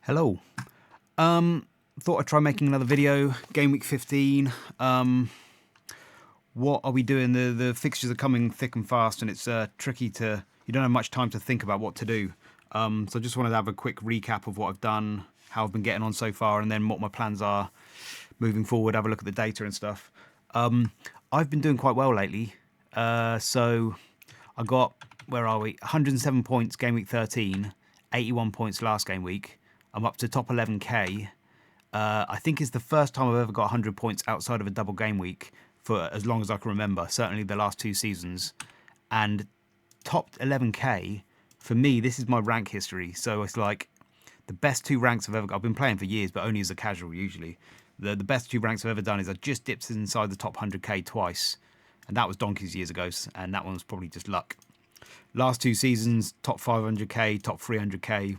Hello. Thought I'd try making another video. Game week 15. What are we doing? The fixtures are coming thick and fast, and it's tricky to. You don't have much time to think about what to do. So I just wanted to have a quick recap of what I've done, how I've been getting on so far, and then what my plans are moving forward. Have a look at the data and stuff. I've been doing quite well lately. So I got, where are we? 107 points game week 13, 81 points last game week. I'm up to top 11k. I think it's the first time I've ever got 100 points outside of a double game week for as long as I can remember, certainly the last two seasons. And top 11k, for me, this is my rank history. So it's like the best two ranks I've ever got. I've been playing for years, but only as a casual usually. The best two ranks I've ever done is I just dipped inside the top 100k twice. And that was donkeys years ago, and that one was probably just luck. Last two seasons, top 500k, top 300k.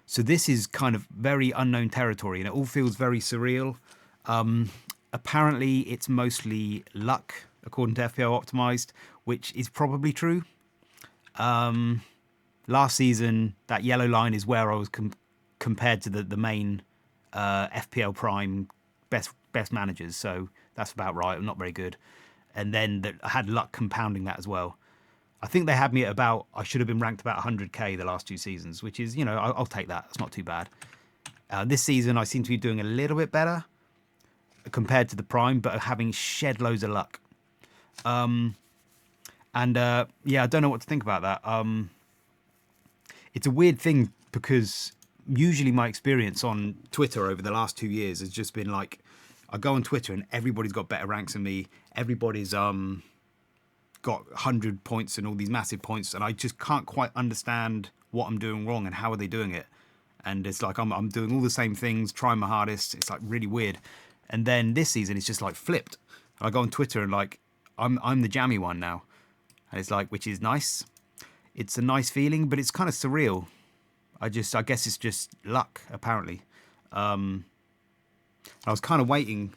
So this is kind of very unknown territory, and it all feels very surreal. Apparently, it's mostly luck, according to FPL Optimized, which is probably true. Last season, that yellow line is where I was compared to the main FPL Prime best managers, so that's about right. I'm not very good. And then I had luck compounding that as well. I think they had me at about, I should have been ranked about 100k the last two seasons, which is, you know, I'll take that. It's not too bad. This season, I seem to be doing a little bit better compared to the Prime, but having shed loads of luck. Yeah, I don't know what to think about that. It's a weird thing because usually my experience on Twitter over the last 2 years has just been like, I go on Twitter and everybody's got better ranks than me. Everybody's got 100 points and all these massive points, and I just can't quite understand what I'm doing wrong and how are they doing it. And it's like I'm doing all the same things, trying my hardest. It's like really weird. And then this season it's just like flipped. I go on Twitter and like I'm the jammy one now, and it's like, which is nice. It's a nice feeling, but it's kind of surreal. I guess it's just luck apparently. I was kind of waiting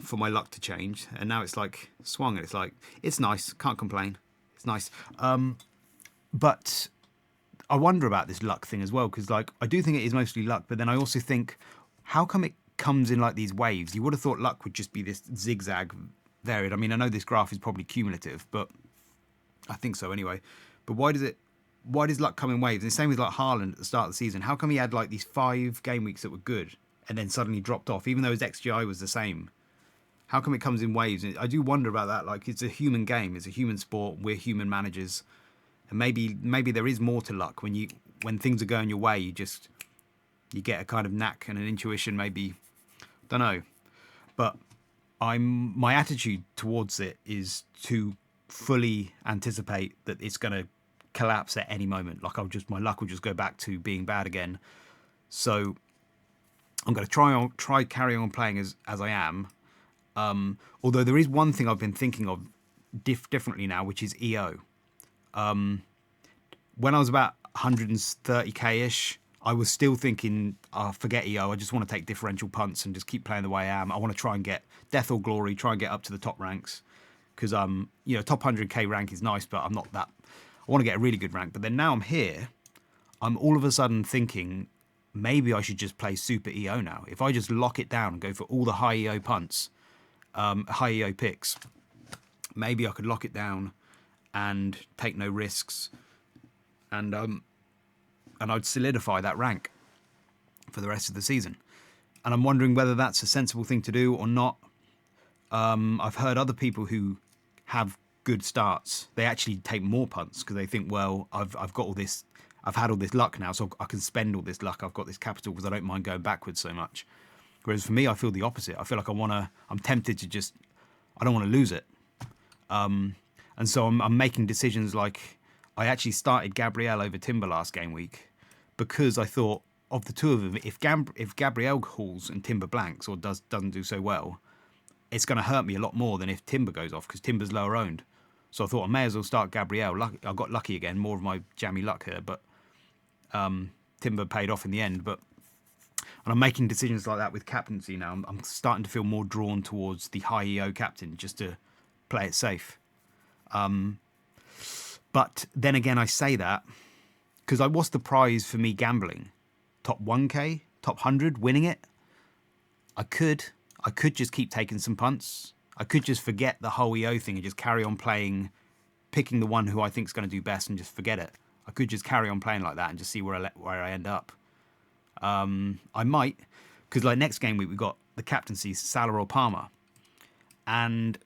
for my luck to change, and now it's like swung, and it's like, it's nice, can't complain, it's nice. But I wonder about this luck thing as well, because like I do think it is mostly luck, but then I also think, how come it comes in like these waves? You would have thought luck would just be this zigzag varied. I mean, I know this graph is probably cumulative, but I think so anyway. But why does luck come in waves? And the same with like Haaland at the start of the season. How come he had like these 5 game weeks that were good and then suddenly dropped off, even though his XGI was the same? How come it comes in waves? I do wonder about that. Like, it's a human game, it's a human sport. We're human managers, and maybe there is more to luck. When things are going your way, you get a kind of knack and an intuition. Maybe, don't know. But my attitude towards it is to fully anticipate that it's going to collapse at any moment. Like my luck will just go back to being bad again. So I'm going to try carrying on playing as I am. Although there is one thing I've been thinking of differently now, which is EO. When I was about 130k-ish, I was still thinking, forget EO, I just want to take differential punts and just keep playing the way I am. I want to try and get death or glory, try and get up to the top ranks. Because, top 100k rank is nice, but I'm not that. I want to get a really good rank. But then now I'm here, I'm all of a sudden thinking, maybe I should just play super EO now. If I just lock it down and go for all the high EO punts, high EO picks, maybe I could lock it down and take no risks, and I'd solidify that rank for the rest of the season. And I'm wondering whether that's a sensible thing to do or not. I've heard other people who have good starts, they actually take more punts because they think, well, I've got all this, I've had all this luck now, so I can spend all this luck. I've got this capital because I don't mind going backwards so much. Whereas for me, I feel the opposite. I feel like I'm tempted to I don't want to lose it. And so I'm making decisions like, I actually started Gabriel over Timber last game week because I thought, of the two of them, if Gabriel hauls and Timber blanks or doesn't do so well, it's going to hurt me a lot more than if Timber goes off, because Timber's lower owned. So I thought I may as well start Gabriel. I got lucky again, more of my jammy luck here, but Timber paid off in the end. And I'm making decisions like that with captaincy now. I'm starting to feel more drawn towards the high EO captain just to play it safe. But then again, I say that because what's the prize for me gambling? top 1K, top 100, winning it. I could just keep taking some punts. I could just forget the whole EO thing and just carry on playing, picking the one who I think is going to do best and just forget it. I could just carry on playing like that and just see where I end up. I might, because like next game week we've got the captaincy, Salah or Palmer. And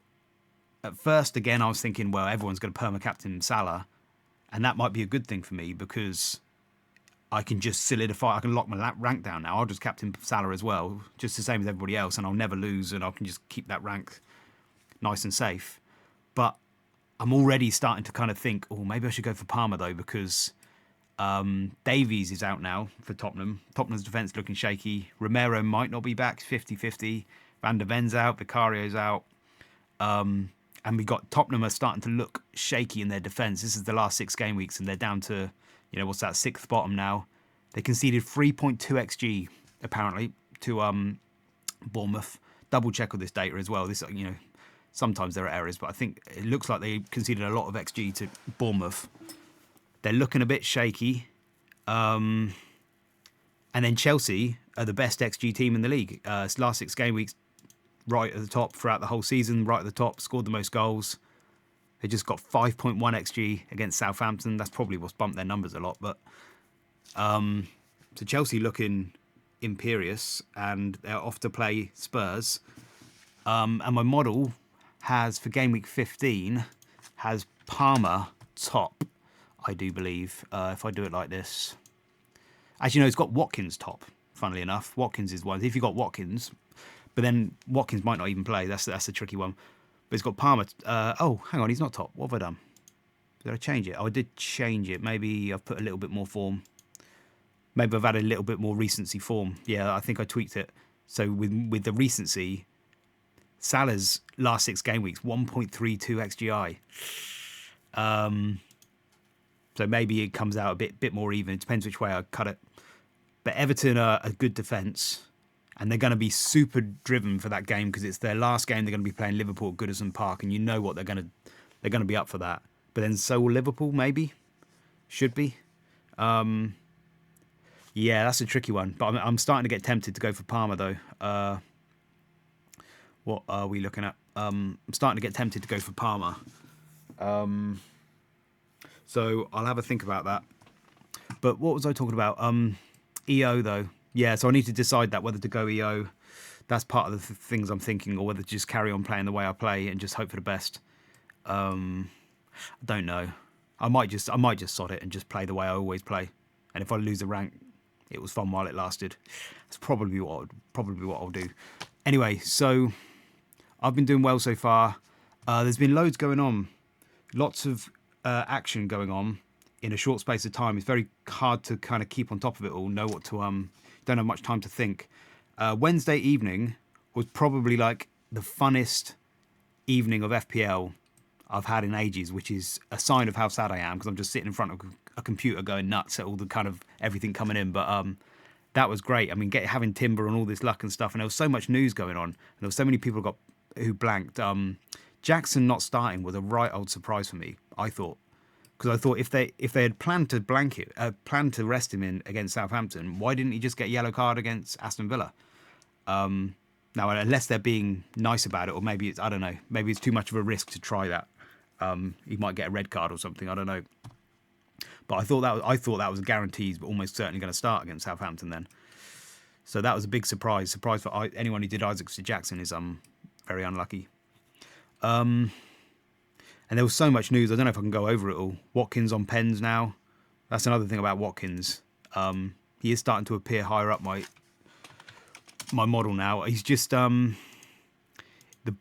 at first, again, I was thinking, well, everyone's going to perma-captain Salah. And that might be a good thing for me because I can just solidify, I can lock my rank down now. I'll just captain Salah as well, just the same as everybody else, and I'll never lose, and I can just keep that rank nice and safe. But I'm already starting to kind of think, oh, maybe I should go for Palmer, though, because Davies is out now for Tottenham. Tottenham's defence looking shaky. Romero might not be back, 50-50. Van der Ven's out, Vicario's out. And we got Tottenham are starting to look shaky in their defence. This is the last 6 game weeks, and they're down to, what's that, 6th bottom now. They conceded 3.2 XG, apparently, to Bournemouth. Double check all this data as well. This, sometimes there are errors, but I think it looks like they conceded a lot of XG to Bournemouth. They're looking a bit shaky. And then Chelsea are the best XG team in the league. Last 6 game weeks, right at the top throughout the whole season, right at the top, scored the most goals. They just got 5.1 XG against Southampton. That's probably what's bumped their numbers a lot. But so Chelsea looking imperious, and they're off to play Spurs. And my model has, for game week 15, has Palmer top, I do believe, if I do it like this. As you know, it's got Watkins top, funnily enough. Watkins is one. If you've got Watkins, but then Watkins might not even play. That's a tricky one. But it's got Palmer. Oh, hang on, he's not top. What have I done? Did I change it? Oh, I did change it. Maybe I've put a little bit more form. Maybe I've added a little bit more recency form. Yeah, I think I tweaked it. So with the recency, Salah's last 6 game weeks, 1.32 XGI. So maybe it comes out a bit more even. It depends which way I cut it. But Everton are a good defence, and they're going to be super driven for that game because it's their last game. They're going to be playing Liverpool at Goodison Park, and you know what they're going to be up for that. But then so will Liverpool, maybe, should be. Yeah, that's a tricky one. But I'm starting to get tempted to go for Palmer though. What are we looking at? I'm starting to get tempted to go for Palmer. So I'll have a think about that. But what was I talking about? EO though. Yeah, so I need to decide that whether to go EO. That's part of the things I'm thinking, or whether to just carry on playing the way I play and just hope for the best. I don't know. I might just sod it and just play the way I always play. And if I lose a rank, it was fun while it lasted. That's probably what I'll do. Anyway, so I've been doing well so far. There's been loads going on, lots of action going on in a short space of time. It's very hard to kind of keep on top of it all. Know what to don't have much time to think. Wednesday evening was probably like the funnest evening of FPL I've had in ages, which is a sign of how sad I am because I'm just sitting in front of a computer going nuts at all the kind of everything coming in. But that was great. I mean, having Timber and all this luck and stuff, and there was so much news going on, and there were so many people who blanked. Jackson not starting was a right old surprise for me, I thought, because I thought if they had planned to rest him in against Southampton, why didn't he just get yellow card against Aston Villa? Now, unless they're being nice about it, or maybe it's, I don't know, maybe it's too much of a risk to try that. He might get a red card or something. I don't know. But I thought that was guaranteed, but almost certainly going to start against Southampton then. So that was a big surprise. Surprise for anyone who did Isaacs to Jackson is very unlucky. And there was so much news. I don't know if I can go over it all. Watkins on pens now. That's another thing about Watkins. He is starting to appear higher up my model now. He's just the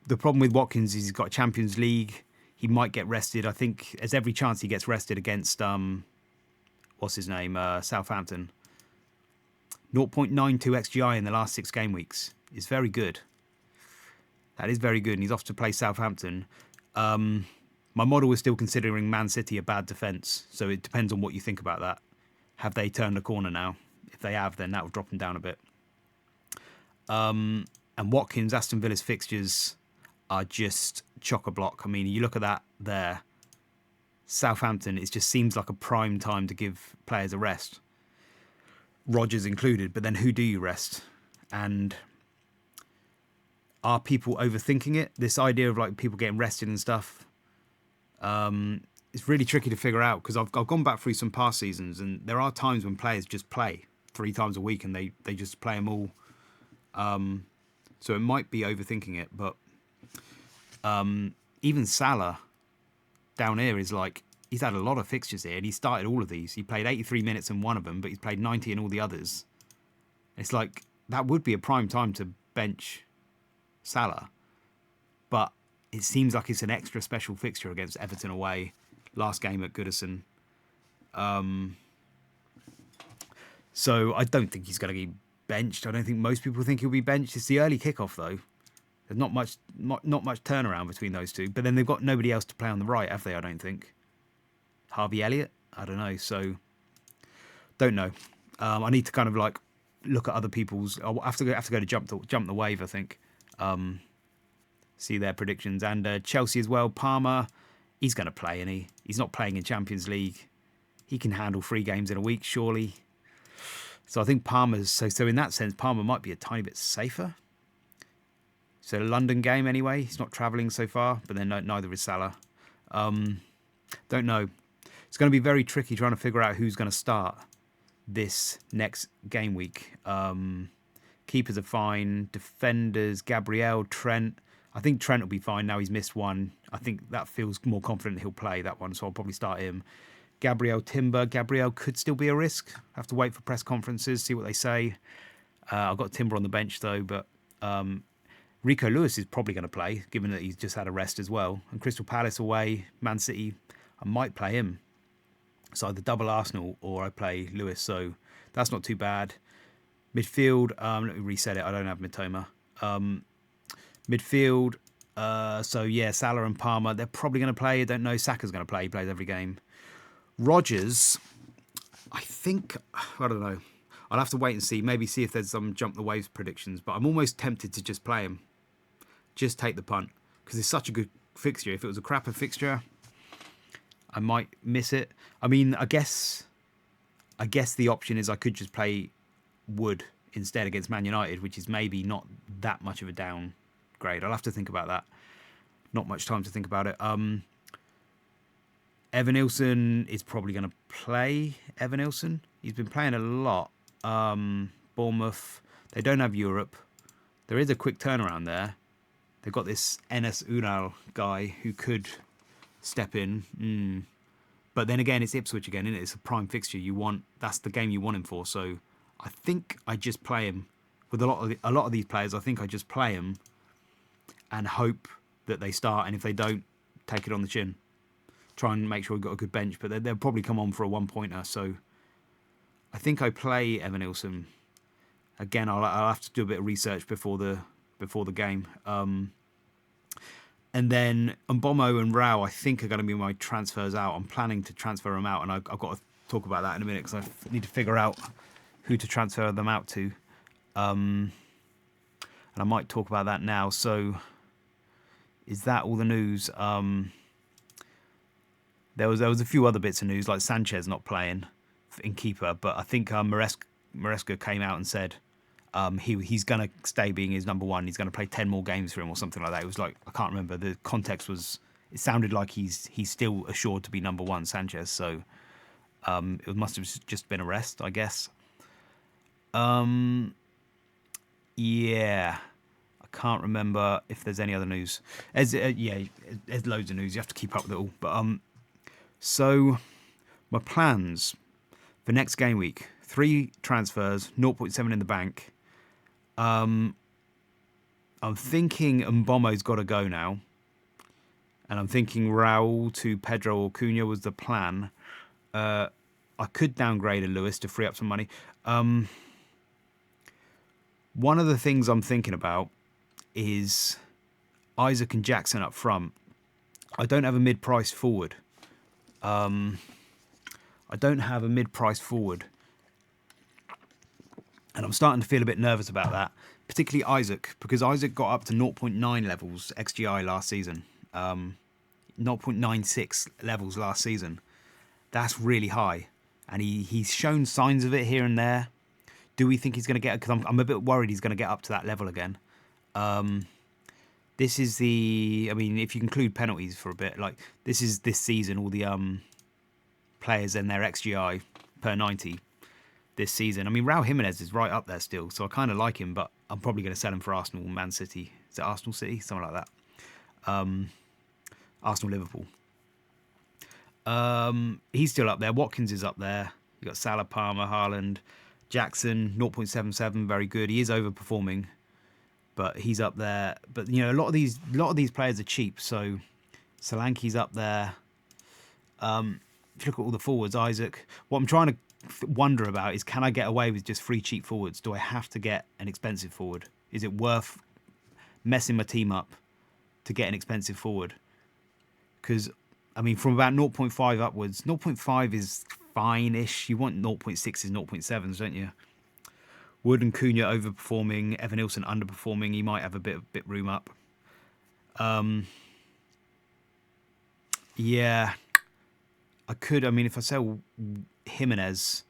problem with Watkins is he's got a Champions League. He might get rested. I think there's every chance he gets rested against what's his name, Southampton. 0.92 XGI in the last 6 game weeks is very good. That is very good, and he's off to play Southampton. My model is still considering Man City a bad defence, so it depends on what you think about that. Have they turned the corner now? If they have, then that will drop them down a bit. And Watkins, Aston Villa's fixtures are just chock-a-block. I mean, you look at that there. Southampton, it just seems like a prime time to give players a rest. Rodgers included. But then who do you rest? And are people overthinking it? This idea of like people getting rested and stuff, it's really tricky to figure out, because I've gone back through some past seasons, and there are times when players just play 3 times a week and they just play them all. So it might be overthinking it, but even Salah down here is like, he's had a lot of fixtures here and he started all of these. He played 83 minutes in one of them, but he's played 90 in all the others. It's like, that would be a prime time to bench Salah, but it seems like it's an extra special fixture against Everton away, last game at Goodison. So I don't think he's going to be benched. I don't think most people think he'll be benched. It's the early kickoff though. There's not much turnaround between those two. But then they've got nobody else to play on the right, have they? I don't think. Harvey Elliott? I don't know. So don't know. I need to kind of like look at other people's. I have to go to jump the wave, I think. See their predictions, and Chelsea as well. Palmer, he's going to play, and he's not playing in Champions League. He can handle 3 games in a week, surely. So I think Palmer's so in that sense, Palmer might be a tiny bit safer. So a London game anyway. He's not travelling so far, but then neither is Salah. Don't know. It's going to be very tricky trying to figure out who's going to start this next game week. Keepers are fine. Defenders, Gabriel, Trent. I think Trent will be fine now he's missed one. I think that feels more confident he'll play that one, so I'll probably start him. Gabriel, Timber. Gabriel could still be a risk. Have to wait for press conferences, see what they say. I've got Timber on the bench though, but Rico Lewis is probably going to play, given that he's just had a rest as well. And Crystal Palace away, Man City, I might play him. So either double Arsenal or I play Lewis, so that's not too bad. Midfield, let me reset it. I don't have Mitoma. Midfield, so yeah, Salah and Palmer, they're probably going to play. I don't know. Saka's going to play. He plays every game. Rodgers, I think, I don't know. I'll have to wait and see. Maybe see if there's some jump the waves predictions. But I'm almost tempted to just play him. Just take the punt. Because it's such a good fixture. If it was a crapper fixture, I might miss it. I mean, I guess the option is I could just play Wood instead against Man United, which is maybe not that much of a downgrade. I'll have to think about that. Not much time to think about it. Evan Nilsson is probably going to play. Evan Nilsson, he's been playing a lot. Bournemouth, they don't have Europe. There is a quick turnaround there. They've got this Enes Unal guy who could step in. But then again, it's Ipswich again, isn't it? It's a prime fixture. That's the game you want him for. So I think I just play him with a lot of these players. I think I just play him and hope that they start. And if they don't, take it on the chin. Try and make sure we've got a good bench. But they'll probably come on for a 1-pointer. So I think I play Evan Nilsson. Again, I'll have to do a bit of research before the game. And then Mbomo and Rao, I think, are going to be my transfers out. I'm planning to transfer them out, and I've got to talk about that in a minute because I need to figure out who to transfer them out to. And I might talk about that now. So is that all the news? There was a few other bits of news, like Sanchez not playing in keeper, but I think Maresca came out and said he's going to stay being his number one. He's going to play 10 more games for him or something like that. It was like, I can't remember. The context was, it sounded like he's still assured to be number one, Sanchez. So it must have just been a rest, I guess. Yeah. I can't remember if there's any other news. There's loads of news. You have to keep up with it all. But so my plans for next game week: 3 transfers, 0.7 in the bank. I'm thinking Mbomo's got to go now. And I'm thinking Raul to Pedro or Cunha was the plan. I could downgrade a Lewis to free up some money. One of the things I'm thinking about is Isaac and Jackson up front. I don't have a mid-price forward. And I'm starting to feel a bit nervous about that, particularly Isaac, because Isaac got up to 0.9 levels XGI last season, 0.96 levels last season. That's really high, and he's shown signs of it here and there. Do we think he's going to get? Because I'm a bit worried he's going to get up to that level again. This is the. I mean, if you include penalties for a bit, like this is this season, all the players and their XGI per 90 this season. I mean, Raul Jimenez is right up there still, so I kind of like him, but I'm probably going to sell him for Arsenal, Man City. Is it Arsenal City? Something like that. Arsenal Liverpool. He's still up there. Watkins is up there. You got Salah, Palmer, Haaland, Jackson, 0.77, very good. He is overperforming, but he's up there. But you know, a lot of these players are cheap. So Solanke's up there. If you look at all the forwards, Isaac. What I'm trying to wonder about is, can I get away with just 3 cheap forwards? Do I have to get an expensive forward? Is it worth messing my team up to get an expensive forward? Because I mean, from about 0.5 upwards, 0.5 is fine-ish. You want 0.6s, 0.7s, don't you? Wood and Cunha overperforming, Evan Nilsson underperforming. He might have a bit room up. Yeah, I could. I mean, if I sell Jimenez,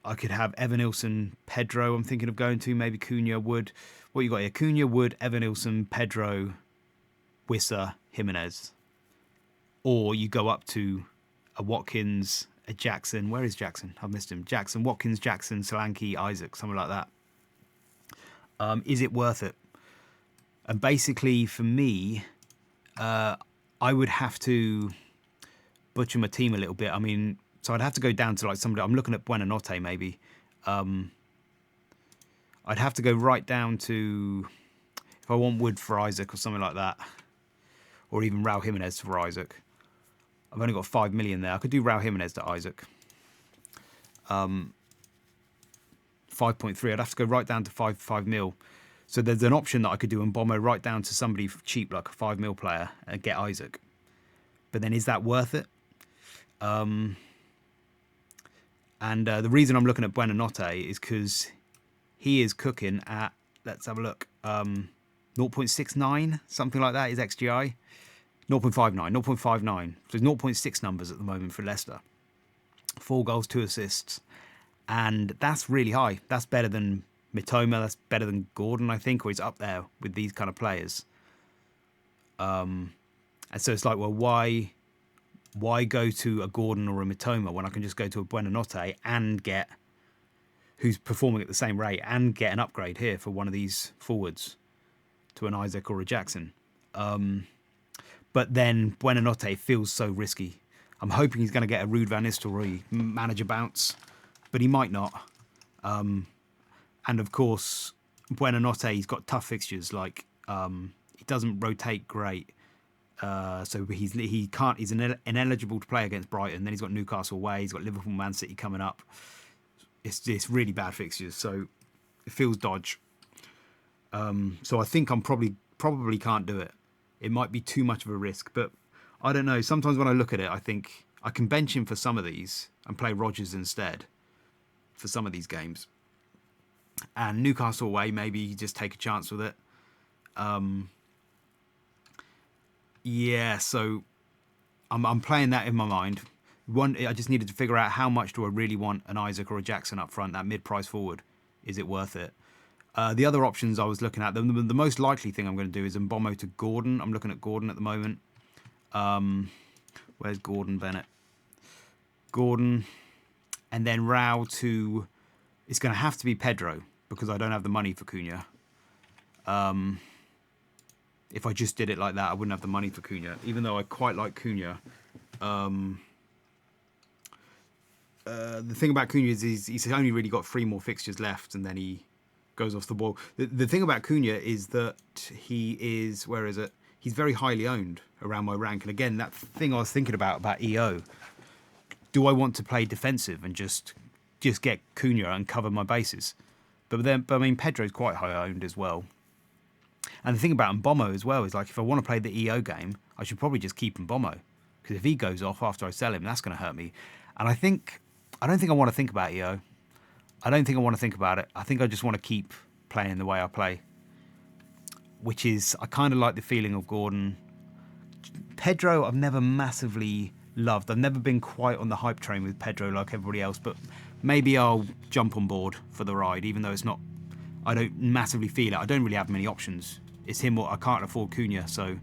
I could have Evan Nilsson, Pedro. I'm thinking of going to maybe Cunha, Wood. What you got here? Cunha, Wood, Evan Nilsson, Pedro, Wissa, Jimenez. Or you go up to a Watkins, a Jackson. Where is Jackson? I've missed him. Jackson, Watkins, Jackson, Solanke, Isaac, something like that. Is it worth it? And basically, for me, I would have to butcher my team a little bit. I mean, so I'd have to go down to like somebody. I'm looking at Buonanotte maybe. I'd have to go right down to, if I want Wood for Isaac or something like that, or even Raul Jimenez for Isaac. I've only got 5 million there. I could do Raul Jimenez to Isaac. 5.3. I'd have to go right down to 5 mil. So there's an option that I could do in Bombo right down to somebody cheap, like a 5 mil player, and get Isaac. But then is that worth it? And the reason I'm looking at Buonanotte is because he is cooking at, let's have a look, 0.69, something like that is XGI. 0.59. So 0.6 numbers at the moment for Leicester. 4 goals, 2 assists. And that's really high. That's better than Mitoma. That's better than Gordon, I think, or he's up there with these kind of players. And so it's like, well, why go to a Gordon or a Mitoma when I can just go to a Buonanotte and get, who's performing at the same rate, and get an upgrade here for one of these forwards to an Isaac or a Jackson. But then Buonanotte feels so risky. I'm hoping he's going to get a Ruud van Nistelrooy manager bounce, but he might not. And of course, Buonanotte, he's got tough fixtures. Like he doesn't rotate great, so he's ineligible to play against Brighton. Then he's got Newcastle away. He's got Liverpool, Man City coming up. It's really bad fixtures, so it feels dodge. So I think I'm probably can't do it. It might be too much of a risk, but I don't know. Sometimes when I look at it, I think I can bench him for some of these and play Rodgers instead for some of these games. And Newcastle away, maybe you just take a chance with it. Yeah, so I'm playing that in my mind. I just needed to figure out how much do I really want an Isaac or a Jackson up front, that mid-price forward. Is it worth it? The other options I was looking at, the most likely thing I'm going to do is Mbommo to Gordon. I'm looking at Gordon at the moment. Where's Gordon Bennett? Gordon. And then Raul to... It's going to have to be Pedro because I don't have the money for Cunha. If I just did it like that, I wouldn't have the money for Cunha, even though I quite like Cunha. The thing about Cunha is he's only really got 3 more fixtures left, and then he goes off the ball. The thing about Cunha is that he is, where is it? He's very highly owned around my rank. And again, that thing I was thinking about EO. Do I want to play defensive and just get Cunha and cover my bases? But I mean, Pedro's quite high owned as well. And the thing about Mbommo as well is, like, if I want to play the EO game, I should probably just keep Mbommo, because if he goes off after I sell him, that's going to hurt me. And I don't think I want to think about EO. I don't think I want to think about it. I think I just want to keep playing the way I play, which is, I kind of like the feeling of Gordon. Pedro, I've never massively loved. I've never been quite on the hype train with Pedro like everybody else, but maybe I'll jump on board for the ride, even though it's not. I don't massively feel it. I don't really have many options. It's him or I can't afford Cunha, so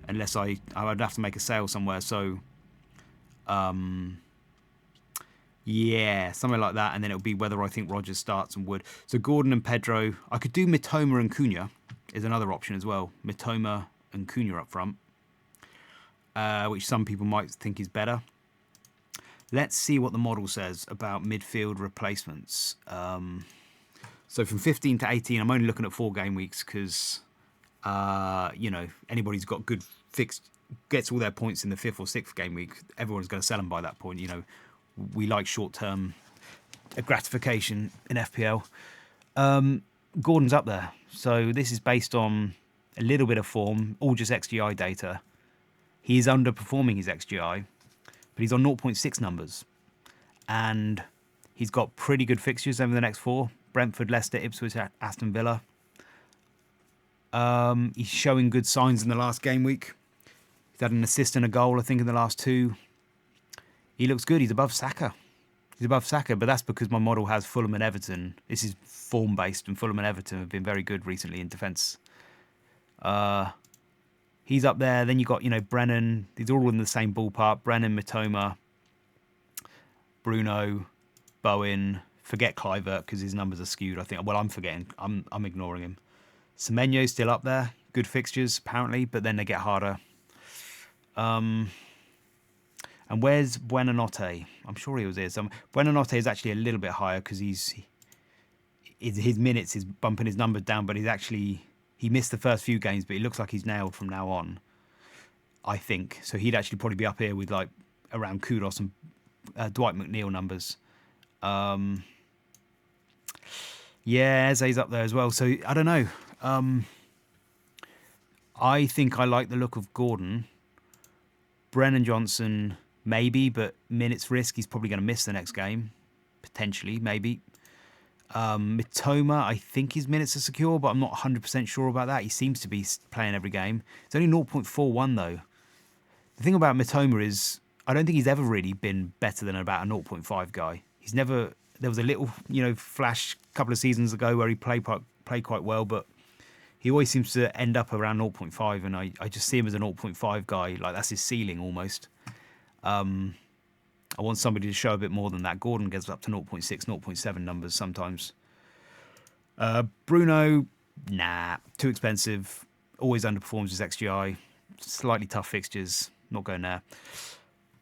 unless I would have to make a sale somewhere. So, yeah, something like that, and then it'll be whether I think Rodgers starts and Wood. So Gordon and Pedro. I could do Mitoma and Cunha is another option as well. Mitoma and Cunha up front, which some people might think is better. Let's see what the model says about midfield replacements. So from 15 to 18, I'm only looking at 4 game weeks because, anybody's got good fixed, gets all their points in the 5th or 6th game week, everyone's going to sell them by that point. We like short-term gratification in FPL. Gordon's up there. So this is based on a little bit of form, all just XGI data. He is underperforming his XGI, but he's on 0.6 numbers. And he's got pretty good fixtures over the next 4. Brentford, Leicester, Ipswich, Aston Villa. He's showing good signs in the last game week. He's had an assist and a goal, I think, in the last 2. He looks good. He's above Saka. But that's because my model has Fulham and Everton. This is form-based, and Fulham and Everton have been very good recently in defence. He's up there. Then you've got, Brennan. These are all in the same ballpark. Brennan, Mitoma, Bruno, Bowen. Forget Kluivert because his numbers are skewed, I think. Well, I'm forgetting. I'm ignoring him. Semenyo's still up there. Good fixtures, apparently, but then they get harder. And where's Buonanotte? I'm sure he was here. Buonanotte is actually a little bit higher because his minutes is bumping his numbers down, but he missed the first few games, but he looks like he's nailed from now on, I think. So he'd actually probably be up here with like around Kudos and Dwight McNeil numbers. Yeah, Eze's up there as well. So I don't know. I think I like the look of Gordon. Brennan Johnson, maybe, but minutes risk. He's probably going to miss the next game. Potentially, maybe. Mitoma, I think his minutes are secure, but I'm not 100% sure about that. He seems to be playing every game. It's only 0.41 though. The thing about Mitoma is I don't think he's ever really been better than about a 0.5 guy. He's never. There was a little, flash a couple of seasons ago where he played quite well, but he always seems to end up around 0.5, and I just see him as a 0.5 guy. Like, that's his ceiling almost. I want somebody to show a bit more than that. Gordon gets up to 0.6, 0.7 numbers sometimes. Bruno, nah, too expensive. Always underperforms his XGI. Slightly tough fixtures. Not going there.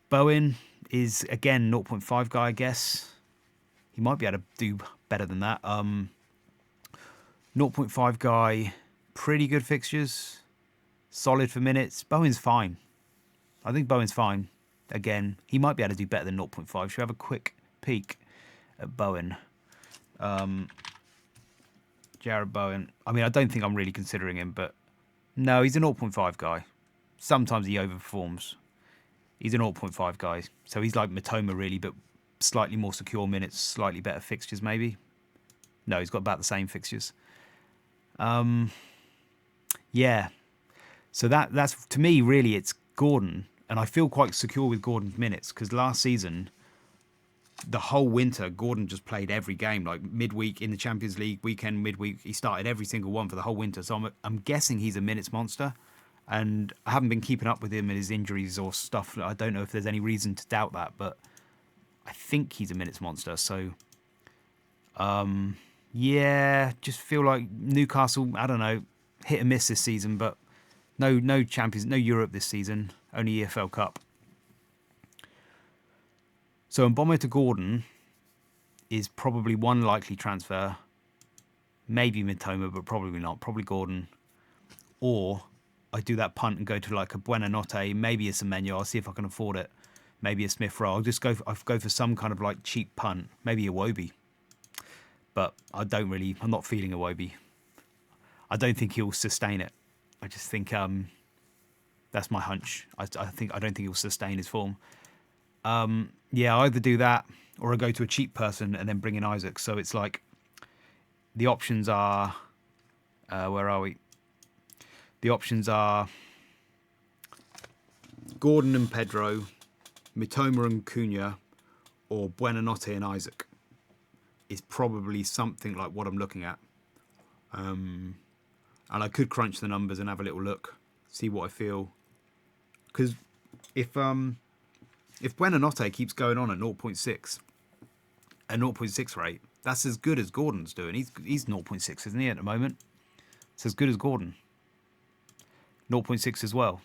Bowen is, again, 0.5 guy, I guess. He might be able to do better than that. 0.5 guy, pretty good fixtures. Solid for minutes. Bowen's fine. I think Bowen's fine. Again, he might be able to do better than 0.5. Should we have a quick peek at Bowen? Jared Bowen. I mean, I don't think I'm really considering him, but no, he's a 0.5 guy. Sometimes he overperforms. He's a 0.5 guy. So he's like Mitoma, really, but slightly more secure minutes, slightly better fixtures, maybe. No, he's got about the same fixtures. Yeah. So that's, to me, really, it's Gordon. And I feel quite secure with Gordon's minutes because last season, the whole winter, Gordon just played every game. Like midweek in the Champions League, weekend, midweek, he started every single one for the whole winter. So I'm guessing he's a minutes monster. And I haven't been keeping up with him and his injuries or stuff. I don't know if there's any reason to doubt that, but I think he's a minutes monster. So, yeah, just feel like Newcastle, I don't know, hit and miss this season, but no Champions, no Europe this season, only EFL Cup. So Mboma to Gordon is probably one likely transfer. Maybe Mitoma, but probably not. Probably Gordon. Or I do that punt and go to like a Buonanotte, maybe a Semenyo. I'll see if I can afford it. Maybe a Smith Rowe. I'll go for some kind of like cheap punt. Maybe a Wobie. But I'm not feeling a Wobie. I don't think he'll sustain it. I just think that's my hunch. I don't think he'll sustain his form. Yeah, I either do that or I go to a cheap person and then bring in Isaac. So it's like the options are where are we? The options are Gordon and Pedro, Mitoma and Cunha, or Buonanotte and Isaac. is probably something like what I'm looking at. And I could crunch the numbers and have a little look, see what I feel. Because if Buonanotte keeps going on at 0.6, a 0.6 rate, that's as good as Gordon's doing. He's 0.6, isn't he, at the moment? It's as good as Gordon. 0.6 as well.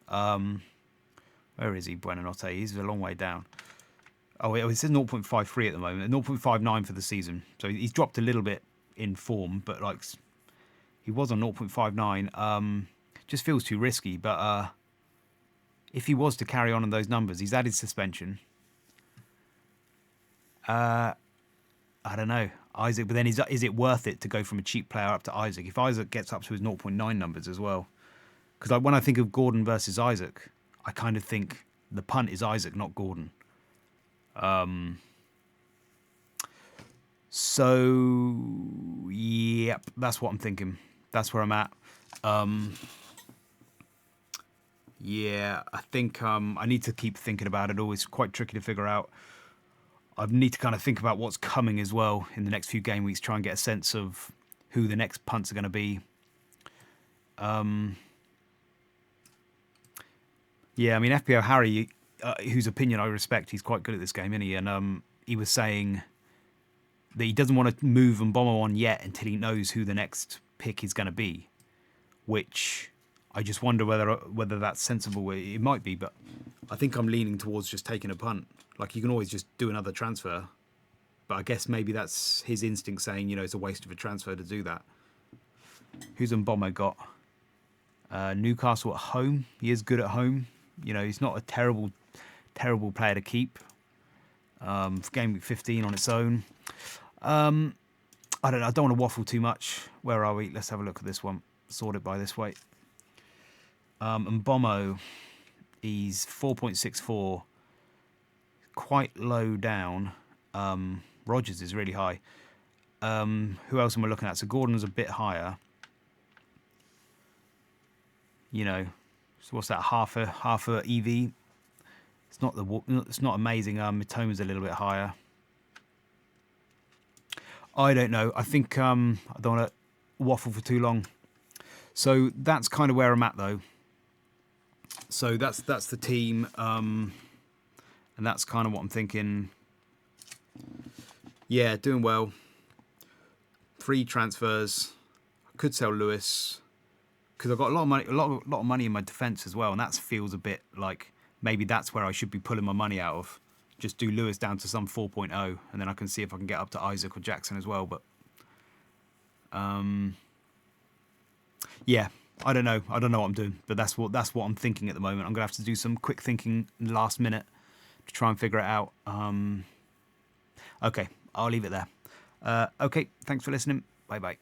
Where is he, Buonanotte? He's a long way down. Oh, it says 0.53 at the moment, 0.59 for the season. So he's dropped a little bit in form, but like he was on 0.59. Just feels too risky. But if he was to carry on those numbers, he's added suspension. I don't know, Isaac. But then is it worth it to go from a cheap player up to Isaac? If Isaac gets up to his 0.9 numbers as well, because like when I think of Gordon versus Isaac, I kind of think the punt is Isaac, not Gordon. So yep, that's what I'm thinking. That's where I'm at. Yeah, I think I need to keep thinking about it all. It's quite tricky to figure out. I need to kind of think about what's coming as well in the next few game weeks, try and get a sense of who the next punts are going to be. Yeah, I mean, FPL Harry, whose opinion I respect, he's quite good at this game, isn't he? And he was saying that he doesn't want to move and bomber on yet until he knows who the next pick is going to be, which I just wonder whether that's sensible. It might be, but I think I'm leaning towards just taking a punt. Like, you can always just do another transfer, but I guess maybe that's his instinct saying, it's a waste of a transfer to do that. Who's Mbommo got? Newcastle at home. He is good at home. He's not a terrible player to keep. Game week 15 on its own. I don't know. I don't want to waffle too much. Where are we? Let's have a look at this one. Sort it by this way. Mbommo, he's 4.64. Quite low down. Rogers is really high. Who else am I looking at? So Gordon's a bit higher. So what's that? Half a EV. It's not amazing. Mitoma's a little bit higher. I don't know. I think I don't want to waffle for too long. So that's kind of where I'm at, though. So that's the team, and that's kind of what I'm thinking. Yeah, doing well. 3 transfers. I could sell Lewis because I've got a lot of money in my defence as well, and that feels a bit like maybe that's where I should be pulling my money out of. Just do Lewis down to some 4.0, and then I can see if I can get up to Isaac or Jackson as well. But yeah, I don't know what I'm doing, but that's what I'm thinking at the moment. I'm gonna have to do some quick thinking in the last minute to try and figure it out. Okay, I'll leave it there. Okay, thanks for listening. Bye bye.